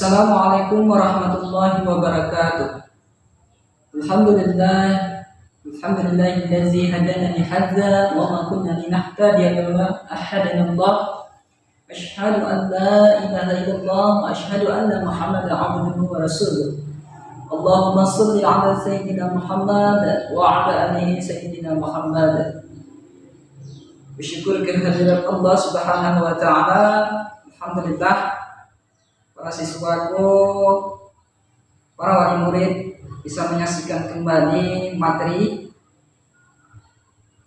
Assalamualaikum warahmatullahi wabarakatuh. Alhamdulillah, alhamdulillahillazi hadana li hadza wa ma kunna linahtadiya laula hadana Allah. Asyhadu an la ilaha illallah wa asyhadu anna Muhammadan abduhu wa rasuluh. Allahumma shalli ala sayyidina Muhammad wa ala alihi sayyidina Muhammad. Bersyukur kehadirat Allah Subhanahu wa taala. Alhamdulillah, para siswaku, para wali murid bisa menyaksikan kembali materi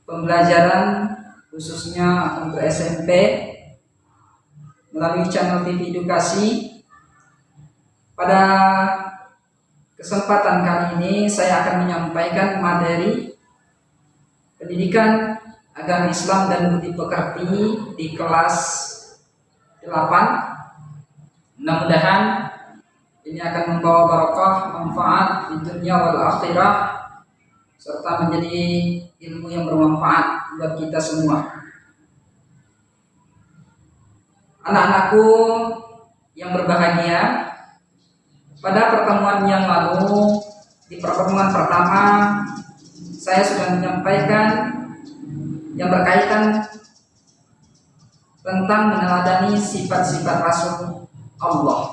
pembelajaran khususnya untuk SMP melalui channel TV Edukasi. Pada kesempatan kali ini saya akan menyampaikan materi pendidikan agama Islam dan budi pekerti di kelas 8. Mudah-mudahan ini akan membawa barokah, manfaat di dunia wal akhirah, serta menjadi ilmu yang bermanfaat buat kita semua. Anak-anakku yang berbahagia, pada pertemuan yang lalu, di pertemuan pertama, saya sudah menyampaikan yang berkaitan tentang meneladani sifat-sifat Rasul Allah.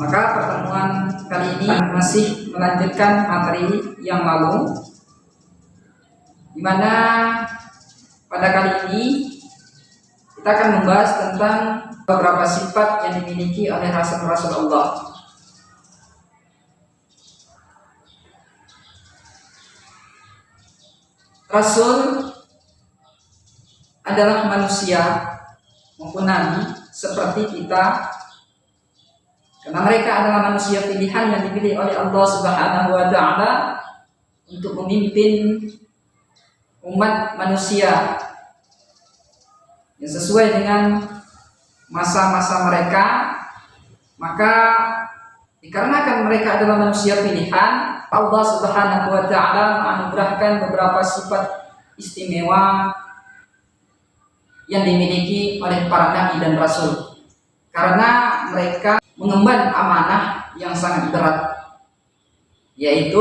Maka pertemuan kali ini masih melanjutkan materi yang lalu, di mana pada kali ini kita akan membahas tentang beberapa sifat yang dimiliki oleh Rasul Allah. Rasul adalah manusia maupun nabi seperti kita, karena mereka adalah manusia pilihan yang dipilih oleh Allah Subhanahu wa taala untuk memimpin umat manusia yang sesuai dengan masa-masa mereka. Maka dikarenakan mereka adalah manusia pilihan, Allah Subhanahu wa taala menganugerahkan beberapa sifat istimewa yang dimiliki oleh para nabi dan rasul, karena mereka mengemban amanah yang sangat berat, yaitu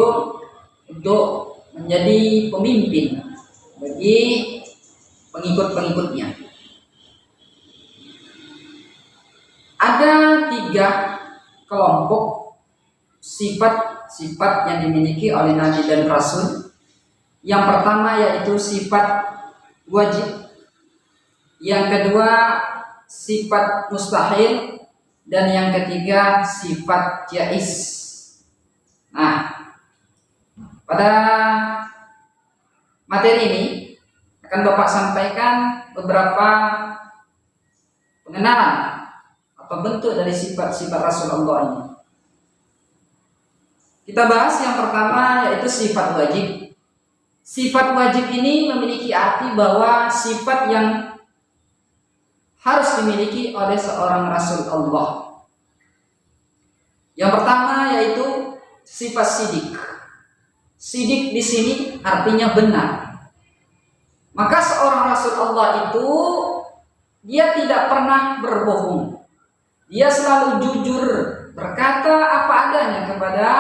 untuk menjadi pemimpin bagi pengikut-pengikutnya. Ada 3 kelompok sifat-sifat yang dimiliki oleh nabi dan rasul. Yang pertama yaitu sifat wajib, yang kedua sifat mustahil, dan yang ketiga sifat jaiz. Nah, pada materi ini akan Bapak sampaikan beberapa pengenalan atau bentuk dari sifat-sifat Rasulullah ini. Kita bahas yang pertama yaitu sifat wajib. Sifat wajib ini memiliki arti bahwa sifat yang harus dimiliki oleh seorang Rasul Allah. Yang pertama yaitu sifat sidik. Sidik di sini artinya benar. Maka seorang Rasul Allah itu dia tidak pernah berbohong. Dia selalu jujur, berkata apa adanya kepada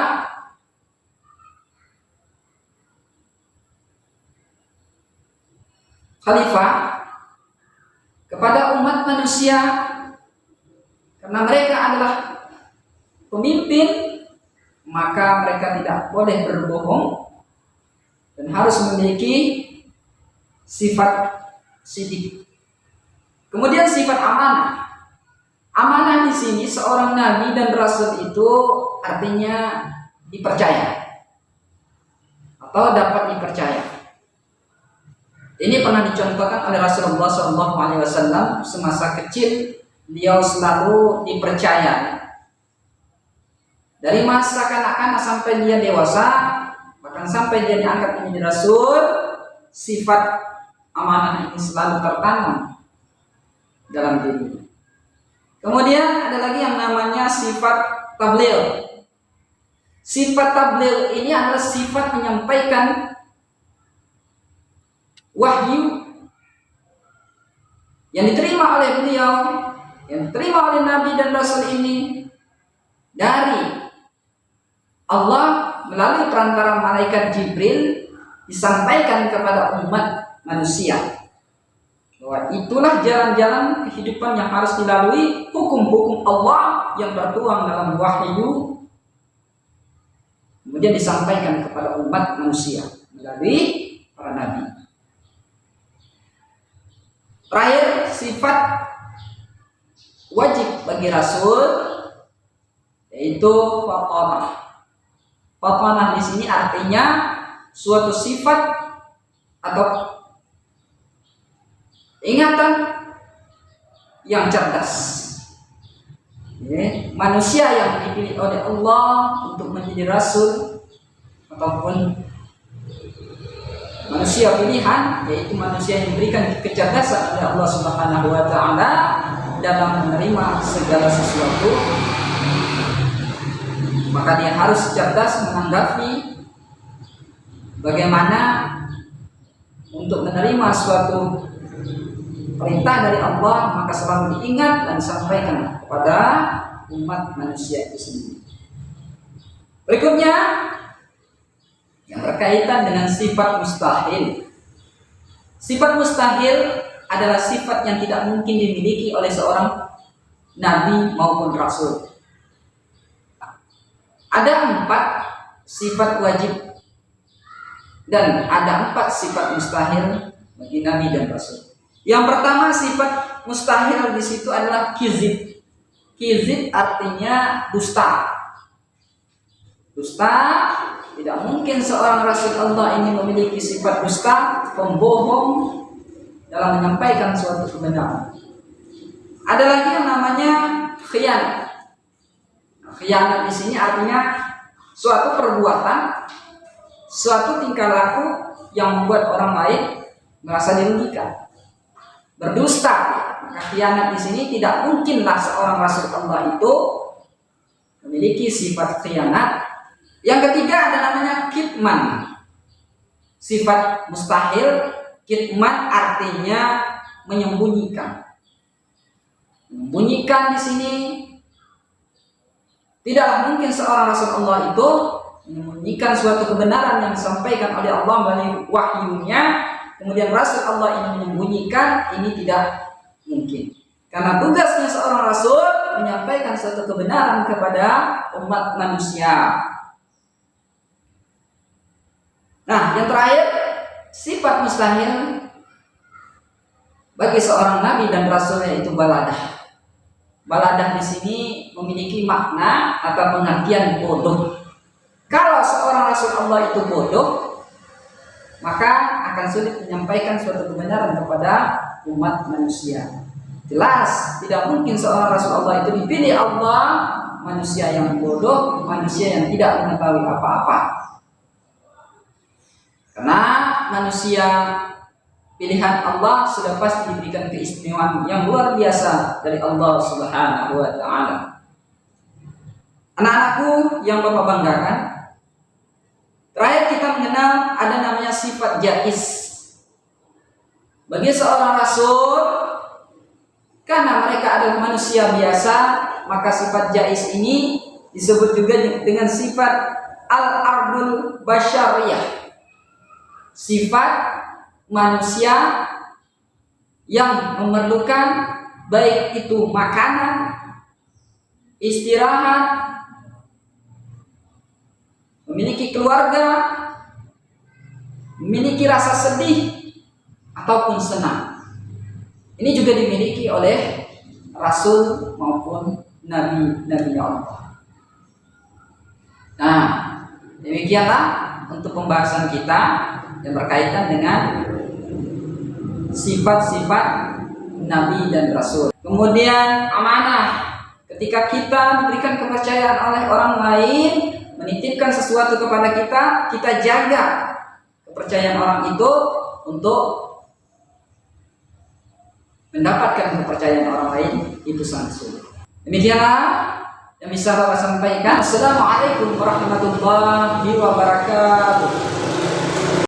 khalifah, kepada umat manusia, karena mereka adalah pemimpin, maka mereka tidak boleh berbohong dan harus memiliki sifat sidik. Kemudian sifat amanah. Amanah di sini seorang nabi dan rasul itu artinya dipercaya atau dapat dipercaya. Ini pernah dicontohkan oleh Rasulullah SAW semasa kecil. Beliau selalu dipercaya dari masa kanak-kanak sampai dia dewasa, bahkan sampai dia diangkat menjadi Rasul. Sifat amanah ini selalu tertanam dalam dirinya. Kemudian ada lagi yang namanya sifat tabligh. Sifat tabligh ini adalah sifat menyampaikan wahyu yang diterima oleh beliau yang diterima oleh Nabi dan Rasul ini dari Allah melalui perantara malaikat Jibril disampaikan kepada umat manusia bahwa itulah jalan-jalan kehidupan yang harus dilalui, hukum-hukum Allah yang tertuang dalam wahyu kemudian disampaikan kepada umat manusia melalui para nabi. Terakhir, sifat wajib bagi Rasul yaitu fatanah. Fatanah di sini artinya suatu sifat atau ingatan yang cerdas. Manusia yang dipilih oleh Allah untuk menjadi Rasul ataupun manusia pilihan, yaitu manusia yang diberikan kecerdasan oleh Allah Subhanahu wa Ta'ala dalam menerima segala sesuatu, maka dia harus cerdas menanggapi bagaimana untuk menerima suatu perintah dari Allah, maka selalu diingat dan disampaikan kepada umat manusia itu sendiri. Berikutnya yang berkaitan dengan sifat mustahil. Sifat mustahil adalah sifat yang tidak mungkin dimiliki oleh seorang nabi maupun rasul. Ada 4 sifat wajib dan ada 4 sifat mustahil bagi nabi dan rasul. Yang pertama, sifat mustahil di situ adalah kizib. Kizib artinya dusta. Dusta, tidak mungkin seorang Rasul Allah ini memiliki sifat dusta, pembohong dalam menyampaikan suatu kebenaran. Ada lagi yang namanya khianat. Khianat di sini artinya suatu perbuatan, suatu tingkah laku yang membuat orang lain merasa dirugikan. Berdusta, maka khianat di sini tidak mungkinlah seorang Rasul Allah itu memiliki sifat khianat. Yang ketiga ada namanya kitman. Sifat mustahil, kitman artinya menyembunyikan. Menyembunyikan di sini tidaklah mungkin seorang Rasul Allah itu menyembunyikan suatu kebenaran yang disampaikan oleh Allah melalui wahyunya. Kemudian Rasul Allah ini menyembunyikan, ini tidak mungkin. Karena tugasnya seorang Rasul menyampaikan suatu kebenaran kepada umat manusia. Nah, yang terakhir, sifat mustahil bagi seorang nabi dan rasul yaitu baladah. Baladah di sini memiliki makna atau pengertian bodoh. Kalau seorang Rasul Allah itu bodoh, maka akan sulit menyampaikan suatu kebenaran kepada umat manusia. Jelas tidak mungkin seorang Rasul Allah itu dipilih Allah, manusia yang bodoh, manusia yang tidak mengetahui apa-apa. Karena manusia pilihan Allah sudah pasti diberikan keistimewaan yang luar biasa dari Allah Subhanahu wa Ta'ala. Anak-anakku yang Bapak banggakan, terakhir kita mengenal ada namanya sifat jaiz. Bagi seorang rasul, karena mereka adalah manusia biasa, maka sifat jaiz ini disebut juga dengan sifat al-ardul basyariyah. Sifat manusia yang memerlukan baik itu makanan, istirahat, memiliki keluarga, memiliki rasa sedih ataupun senang. Ini juga dimiliki oleh Rasul maupun Nabi Allah. Nah, demikianlah untuk pembahasan kita yang berkaitan dengan sifat-sifat Nabi dan Rasul. Kemudian amanah. Ketika kita diberikan kepercayaan oleh orang lain, menitipkan sesuatu kepada kita, kita jaga kepercayaan orang itu untuk mendapatkan kepercayaan orang lain itu sangat sulit. Demikianlah yang bisa Bapak sampaikan. Assalamualaikum warahmatullahi wabarakatuh.